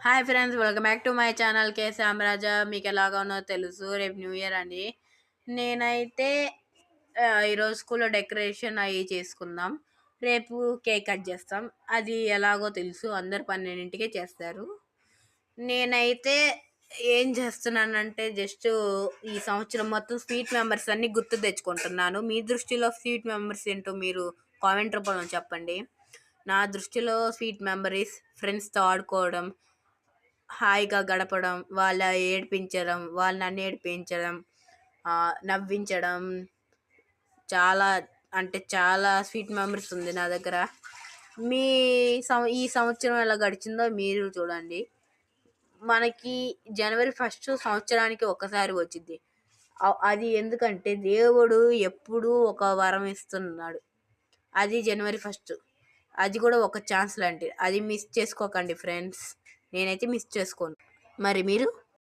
Hi friends, welcome back to my channel K Samraja. మీకు ఎలాగానో తెలుసు, రేపు న్యూ ఇయర్ అని. నేనైతే ఈరోజు స్కూల్లో డెకరేషన్ అవి చేసుకుందాం. రేపు కేక్ కట్ చేస్తాం. అది ఎలాగో తెలుసు, అందరు 12ంటికే చేస్తారు. నేనైతే ఏం చేస్తున్నానంటే జస్ట్ ఈ సంవత్సరం మొత్తం స్వీట్ మెంబర్స్ అన్ని గుర్తు తెచ్చుకుంటున్నాను. మీ దృష్టిలో స్వీట్ మెంబర్స్ ఏంటో మీరు కామెంట్ రూపంలో చెప్పండి. నా దృష్టిలో స్వీట్ మెమరీస్ ఫ్రెండ్స్తో ఆడుకోవడం, హాయిగా గడపడం, వాళ్ళు నన్ను ఏడిపించడం, నవ్వించడం, చాలా అంటే చాలా స్వీట్ మెమరీస్ ఉంది నా దగ్గర. మీ ఈ సంవత్సరం ఎలా గడిచిందో మీరు చూడండి. మనకి జనవరి 1 సంవత్సరానికి ఒకసారి వచ్చింది. అది ఎందుకంటే దేవుడు ఎప్పుడూ ఒక వరం ఇస్తున్నాడు. అది జనవరి 1. అది కూడా ఒక ఛాన్స్ లాంటిది. అది మిస్ చేసుకోకండి ఫ్రెండ్స్. నేనైతే మిస్ చేసుకోను. మరి మీరు?